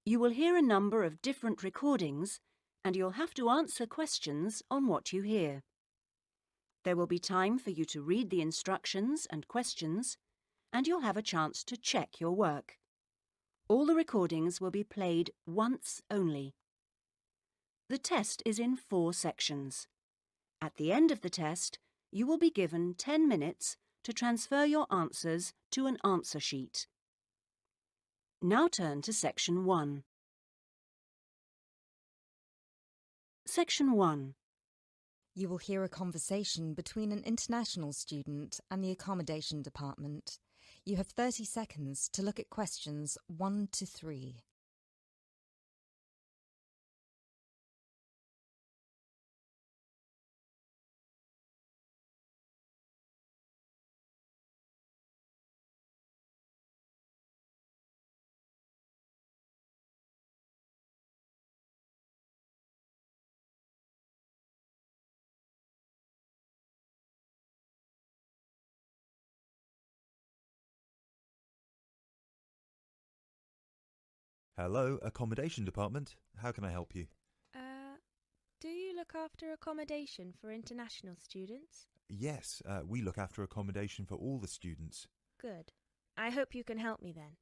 You will hear a number of different recordings and you'll have to answer questions on what you hear. There will be time for you to read the instructions and questions, and you'll have a chance to check your work. All the recordings will be played once only. The test is in 4 sections. At the end of the test, you will be given 10 minutes to transfer your answers to an answer sheet. Now turn to Section 1. Section 1. You will hear a conversation between an international student and the Accommodation Department. You have 30 seconds to look at questions 1 to 3. Hello, Accommodation Department. How can I help you? Do you look after accommodation for international students? Yes, we look after accommodation for all the students. Good. I hope you can help me then.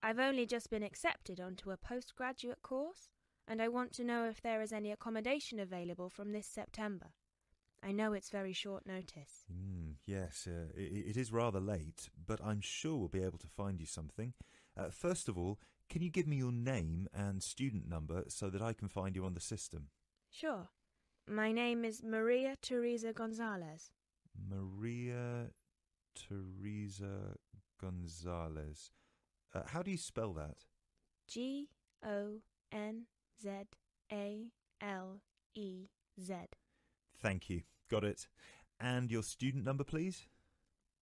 I've only just been accepted onto a postgraduate course, and I want to know if there is any accommodation available from this September. I know it's very short notice. Yes, it is rather late, but I'm sure we'll be able to find you something. First of all, can you give me your name and student number so that I can find you on the system? Sure. My name is Maria Teresa Gonzalez. Maria Teresa Gonzalez. How do you spell that? Gonzalez. Thank you. Got it. And your student number, please?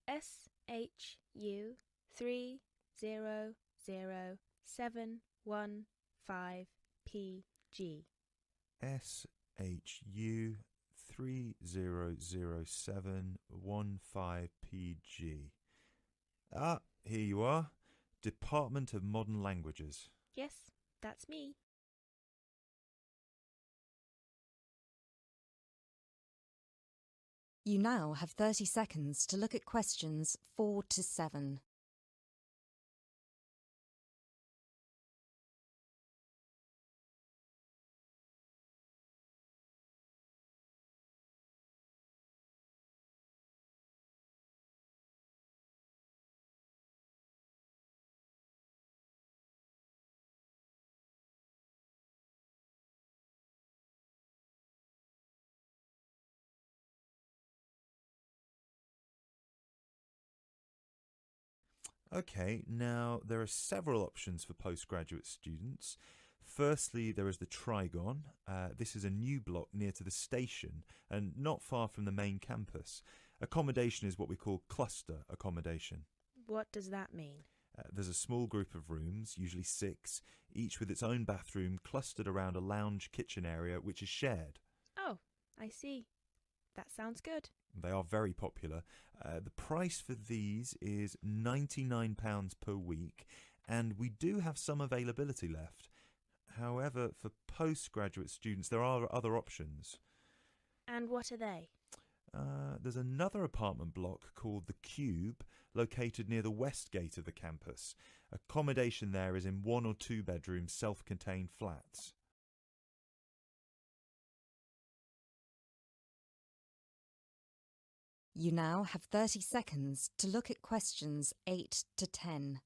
SHU 300715PG. SHU 300715PG. Ah, here you are. Department of Modern Languages. Yes, that's me. You now have 30 seconds to look at questions 4 to 7. Okay, now there are several options for postgraduate students. Firstly, there is the Trigon. This is a new block near to the station and not far from the main campus. Accommodation is what we call cluster accommodation. What does that mean? There's a small group of rooms, usually 6, each with its own bathroom clustered around a lounge kitchen area which is shared. Oh, I see. That sounds good. They are very popular. The price for these is £99 per week, and we do have some availability left. However, for postgraduate students, there are other options. And what are they? There's another apartment block called The Cube, located near the west gate of the campus. Accommodation there is in 1 or 2 bedroom self-contained flats. You now have 30 seconds to look at questions 8 to 10.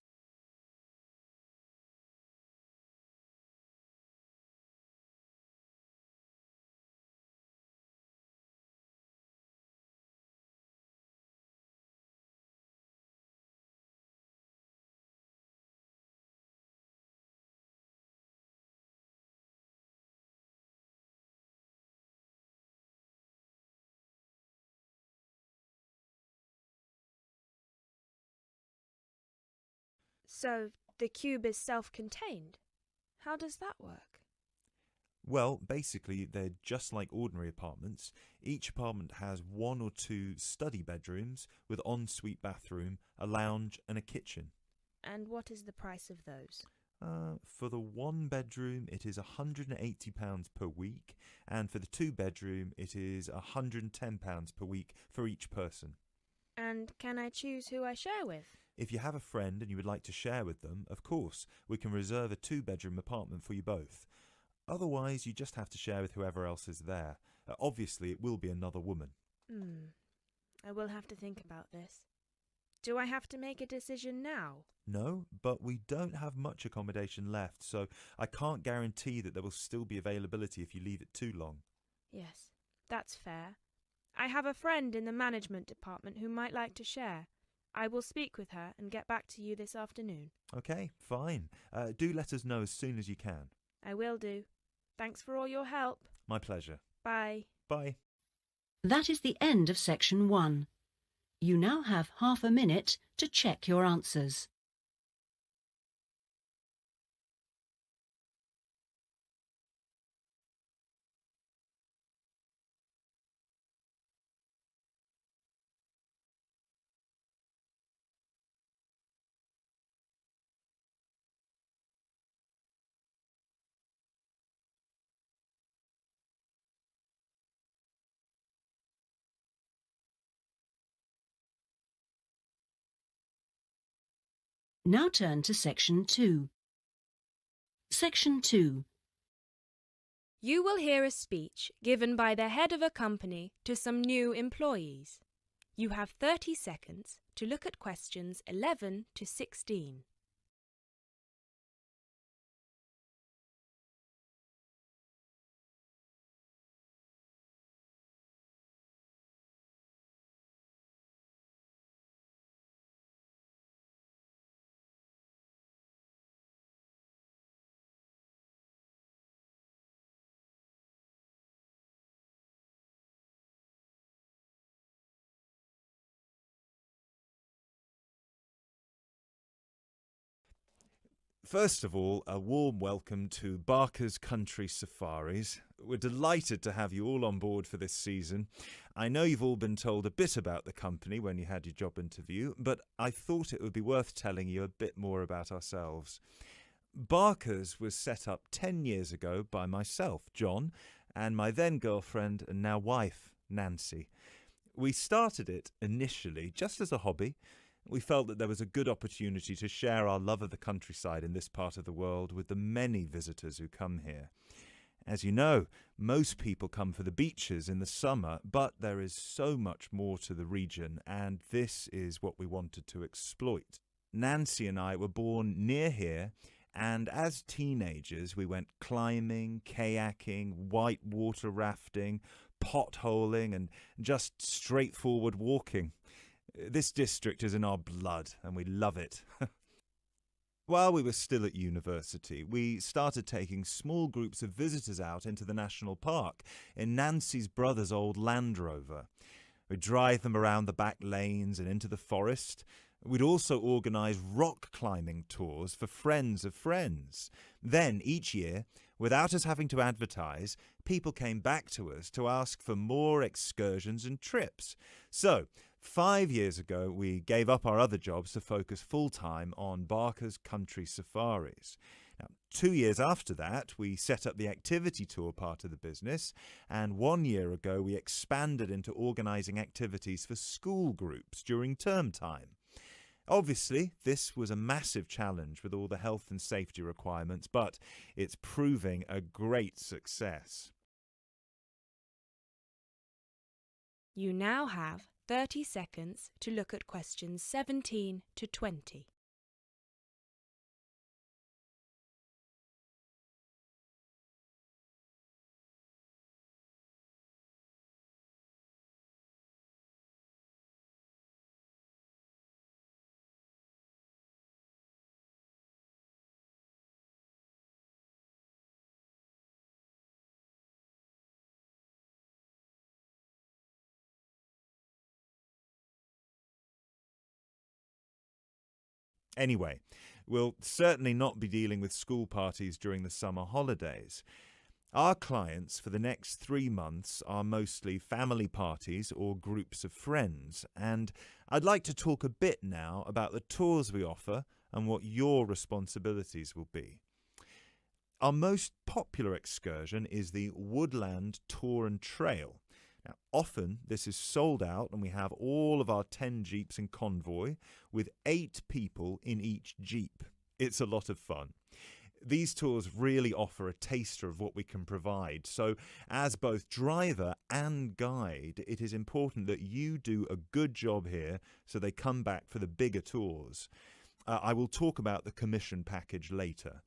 So, the cube is self-contained. How does that work? Well, basically, they're just like ordinary apartments. Each apartment has 1 or 2 study bedrooms with ensuite bathroom, a lounge and a kitchen. And what is the price of those? For the one bedroom, it is £180 per week, and for the two bedroom, it is £110 per week for each person. And can I choose who I share with? If you have a friend and you would like to share with them, of course, we can reserve a two-bedroom apartment for you both. Otherwise, you just have to share with whoever else is there. Obviously, it will be another woman. I will have to think about this. Do I have to make a decision now? No, but we don't have much accommodation left, so I can't guarantee that there will still be availability if you leave it too long. Yes, that's fair. I have a friend in the management department who might like to share. I will speak with her and get back to you this afternoon. Okay, fine. Do let us know as soon as you can. I will do. Thanks for all your help. My pleasure. Bye. Bye. That is the end of section 1. You now have half a minute to check your answers. Now turn to section 2. Section 2. You will hear a speech given by the head of a company to some new employees. You have 30 seconds to look at questions 11 to 16. First of all, a warm welcome to Barker's Country Safaris. We're delighted to have you all on board for this season. I know you've all been told a bit about the company when you had your job interview, but I thought it would be worth telling you a bit more about ourselves. Barker's was set up 10 years ago by myself, John, and my then girlfriend and now wife, Nancy. We started it initially just as a hobby. We felt that there was a good opportunity to share our love of the countryside in this part of the world with the many visitors who come here. As you know, most people come for the beaches in the summer, but there is so much more to the region, and this is what we wanted to exploit. Nancy and I were born near here, and as teenagers we went climbing, kayaking, whitewater rafting, potholing, and just straightforward walking. This district is in our blood, and we love it. While we were still at university, we started taking small groups of visitors out into the national park in Nancy's brother's old Land Rover. We'd drive them around the back lanes and into the forest. We'd also organise rock climbing tours for friends of friends. Then, each year, without us having to advertise, people came back to us to ask for more excursions and trips. So, 5 years ago, we gave up our other jobs to focus full-time on Barker's Country Safaris. Now, 2 years after that, we set up the activity tour part of the business, and 1 year ago, we expanded into organising activities for school groups during term time. Obviously, this was a massive challenge with all the health and safety requirements, but it's proving a great success. You now have 30 seconds to look at questions 17 to 20. Anyway, we'll certainly not be dealing with school parties during the summer holidays. Our clients for the next 3 months are mostly family parties or groups of friends, and I'd like to talk a bit now about the tours we offer and what your responsibilities will be. Our most popular excursion is the Woodland Tour and Trail. Now, often this is sold out and we have all of our 10 jeeps in convoy with 8 people in each jeep. It's a lot of fun. These tours really offer a taster of what we can provide. So as both driver and guide, it is important that you do a good job here so they come back for the bigger tours. I will talk about the commission package later.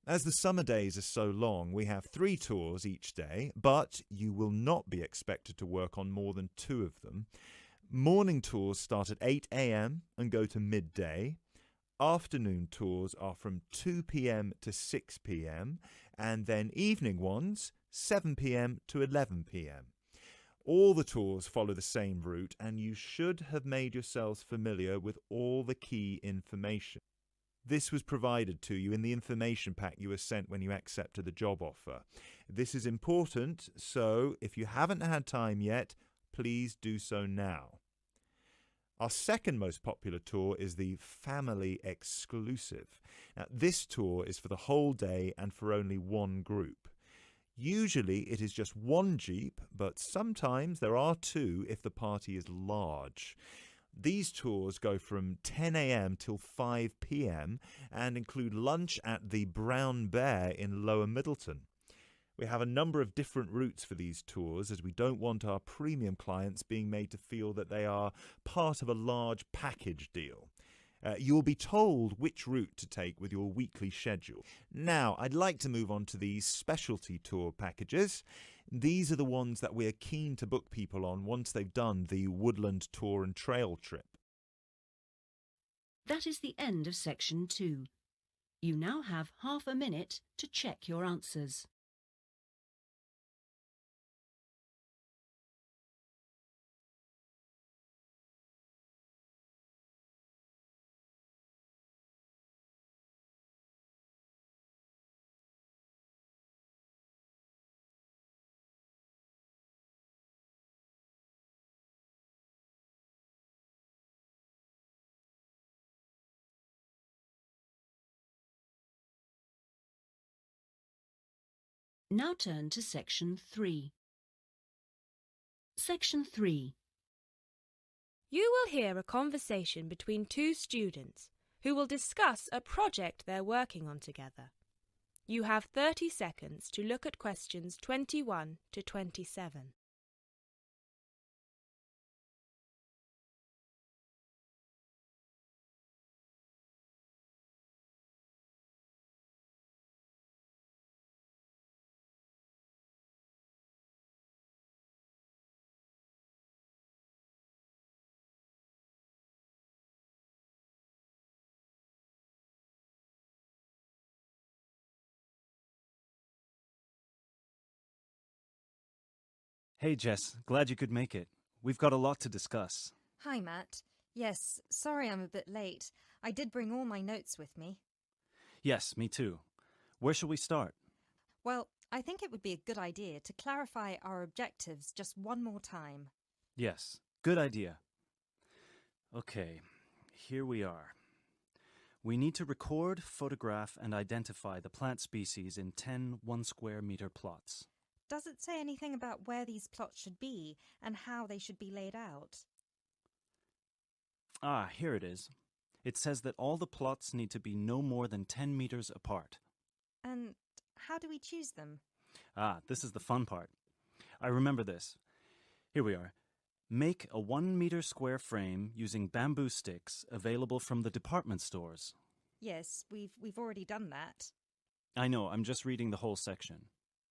As the summer days are so long, we have 3 tours each day, but you will not be expected to work on more than 2 of them. Morning tours start at 8 a.m. and go to midday. Afternoon tours are from 2 p.m. to 6 p.m. and then evening ones 7 p.m. to 11 p.m. All the tours follow the same route and you should have made yourselves familiar with all the key information. This was provided to you in the information pack you were sent when you accepted the job offer. This is important, so if you haven't had time yet, please do so now. Our second most popular tour is the Family Exclusive. Now, this tour is for the whole day and for only one group. Usually it is just one jeep, but sometimes there are 2 if the party is large. These tours go from 10 a.m. till 5 p.m. and include lunch at the Brown Bear in Lower Middleton. We have a number of different routes for these tours as we don't want our premium clients being made to feel that they are part of a large package deal. You'll be told which route to take with your weekly schedule. Now, I'd like to move on to the specialty tour packages. These are the ones that we're keen to book people on once they've done the Woodland Tour and Trail trip. That is the end of section 2. You now have half a minute to check your answers. Now turn to section 3. Section 3. You will hear a conversation between 2 students who will discuss a project they're working on together. You have 30 seconds to look at questions 21 to 27. Hey Jess, glad you could make it. We've got a lot to discuss. Hi, Matt. Yes, sorry I'm a bit late. I did bring all my notes with me. Yes, me too. Where shall we start? Well, I think it would be a good idea to clarify our objectives just one more time. Yes, good idea. Okay, here we are. We need to record, photograph, and identify the plant species in 10 1-square-meter plots. Does it say anything about where these plots should be and how they should be laid out? Ah, here it is. It says that all the plots need to be no more than 10 meters apart. And how do we choose them? Ah, this is the fun part. I remember this. Here we are. Make a 1-meter square frame using bamboo sticks available from the department stores. Yes, we've already done that. I know, I'm just reading the whole section.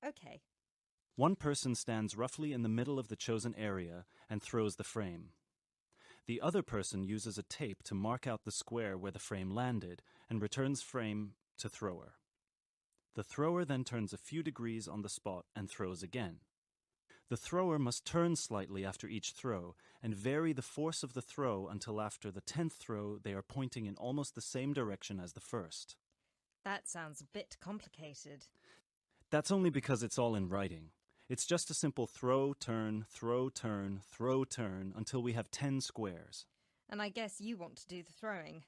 Okay. One person stands roughly in the middle of the chosen area and throws the frame. The other person uses a tape to mark out the square where the frame landed and returns frame to thrower. The thrower then turns a few degrees on the spot and throws again. The thrower must turn slightly after each throw and vary the force of the throw until after the 10th throw they are pointing in almost the same direction as the first. That sounds a bit complicated. That's only because it's all in writing. It's just a simple throw, turn, throw, turn, throw, turn until we have 10 squares. And I guess you want to do the throwing.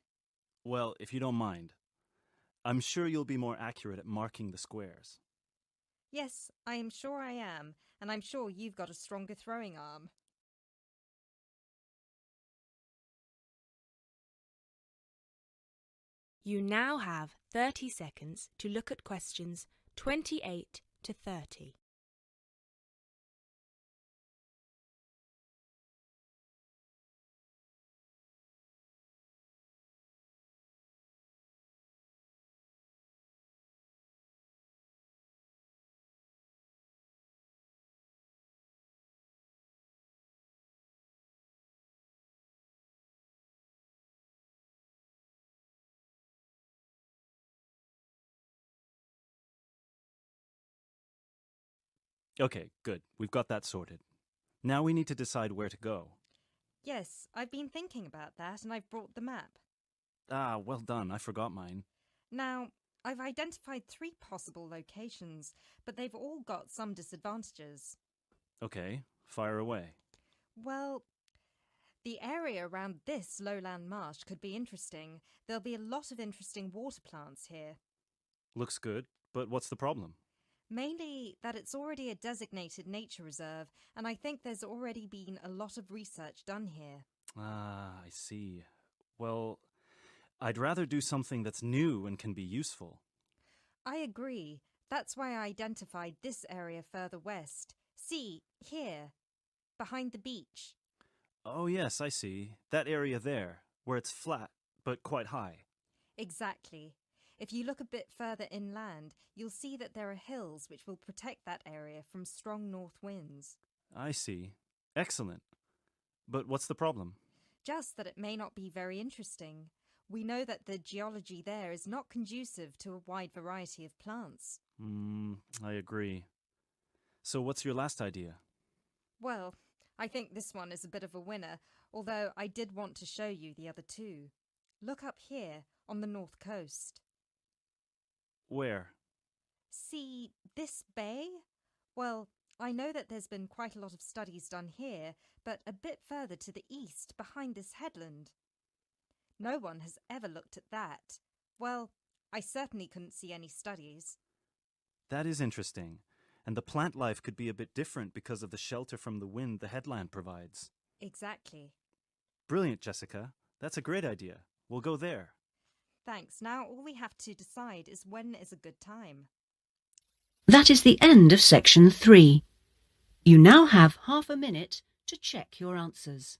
Well, if you don't mind. I'm sure you'll be more accurate at marking the squares. Yes, I am sure I am, and I'm sure you've got a stronger throwing arm. You now have 30 seconds to look at questions 28 to 30. Okay, good. We've got that sorted. Now we need to decide where to go. Yes, I've been thinking about that, and I've brought the map. Ah, well done. I forgot mine. Now, I've identified 3 possible locations, but they've all got some disadvantages. Okay, fire away. Well, the area around this lowland marsh could be interesting. There'll be a lot of interesting water plants here. Looks good, but what's the problem? Mainly that it's already a designated nature reserve, and I think there's already been a lot of research done here. Ah, I see. Well, I'd rather do something that's new and can be useful. I agree. That's why I identified this area further west. See, here, behind the beach. Oh, yes, I see. That area there, where it's flat, but quite high. Exactly. If you look a bit further inland, you'll see that there are hills which will protect that area from strong north winds. I see. Excellent. But what's the problem? Just that it may not be very interesting. We know that the geology there is not conducive to a wide variety of plants. I agree. So what's your last idea? Well, I think this one is a bit of a winner, although I did want to show you the other 2. Look up here, on the north coast. Where? See this bay? Well, I know that there's been quite a lot of studies done here, but a bit further to the east, behind this headland. No one has ever looked at that. Well, I certainly couldn't see any studies. That is interesting. And the plant life could be a bit different because of the shelter from the wind the headland provides. Exactly. Brilliant, Jessica. That's a great idea. We'll go there. Thanks. Now all we have to decide is when is a good time. That is the end of section 3. You now have half a minute to check your answers.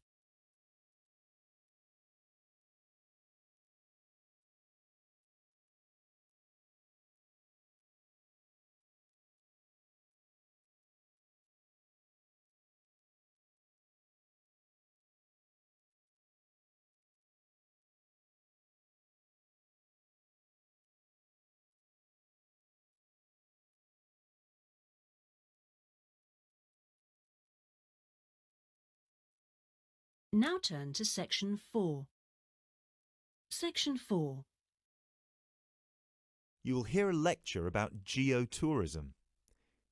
Now turn to section 4. Section 4. You will hear a lecture about geotourism.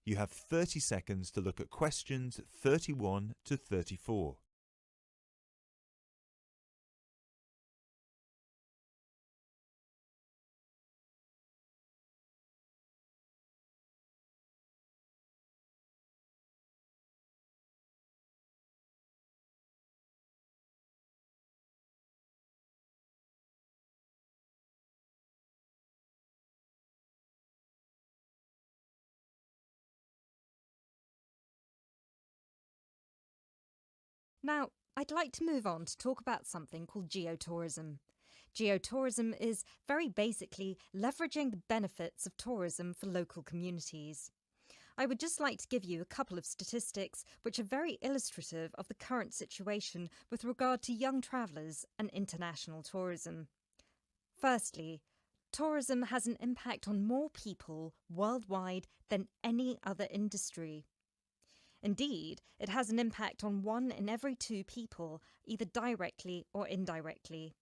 You have 30 seconds to look at questions 31 to 34. Now, I'd like to move on to talk about something called geotourism. Geotourism is very basically leveraging the benefits of tourism for local communities. I would just like to give you a couple of statistics which are very illustrative of the current situation with regard to young travellers and international tourism. Firstly, tourism has an impact on more people worldwide than any other industry. Indeed, it has an impact on 1 in every 2 people, either directly or indirectly.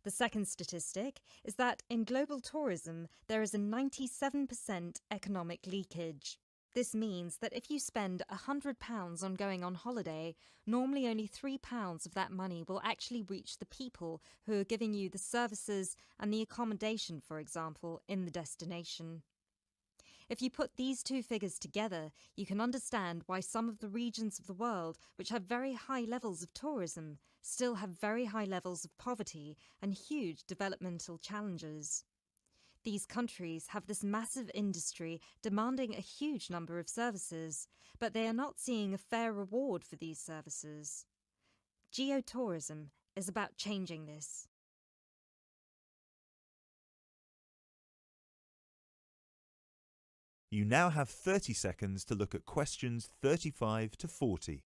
The second statistic is that in global tourism, there is a 97% economic leakage. This means that if you spend £100 on going on holiday, normally only £3 of that money will actually reach the people who are giving you the services and the accommodation, for example, in the destination. If you put these two figures together, you can understand why some of the regions of the world which have very high levels of tourism still have very high levels of poverty and huge developmental challenges. These countries have this massive industry demanding a huge number of services, but they are not seeing a fair reward for these services. Geotourism is about changing this. You now have 30 seconds to look at questions 35 to 40.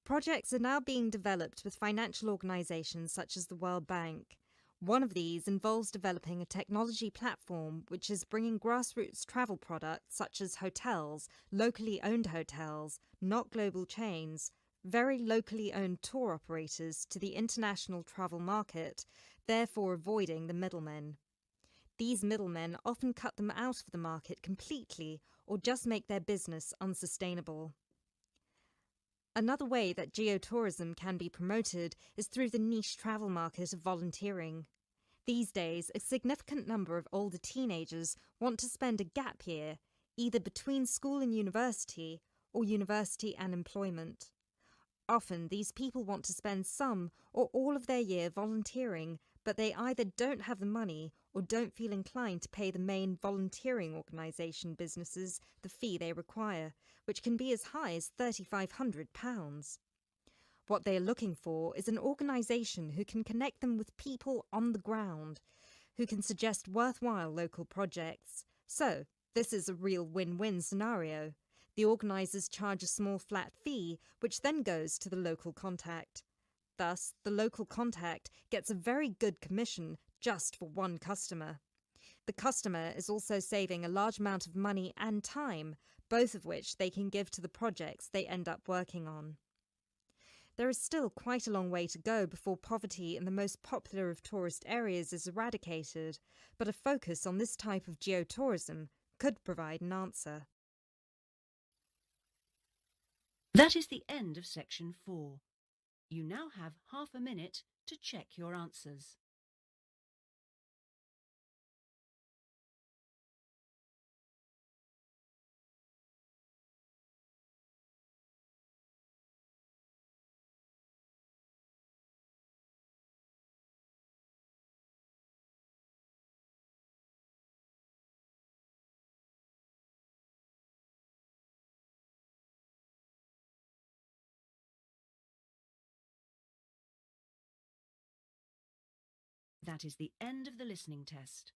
Projects are now being developed with financial organisations such as the World Bank. One of these involves developing a technology platform which is bringing grassroots travel products such as hotels, locally owned hotels, not global chains, very locally owned tour operators to the international travel market, therefore avoiding the middlemen. These middlemen often cut them out of the market completely or just make their business unsustainable. Another way that geotourism can be promoted is through the niche travel market of volunteering. These days, a significant number of older teenagers want to spend a gap year, either between school and university, or university and employment. Often, these people want to spend some or all of their year volunteering, but they either don't have the money or don't feel inclined to pay the main volunteering organisation businesses the fee they require, which can be as high as £3,500. What they are looking for is an organisation who can connect them with people on the ground, who can suggest worthwhile local projects. So, this is a real win-win scenario. The organisers charge a small flat fee, which then goes to the local contact. Thus, the local contact gets a very good commission just for one customer. The customer is also saving a large amount of money and time, both of which they can give to the projects they end up working on. There is still quite a long way to go before poverty in the most popular of tourist areas is eradicated, but a focus on this type of geotourism could provide an answer. That is the end of section 4. You now have half a minute to check your answers. That is the end of the listening test.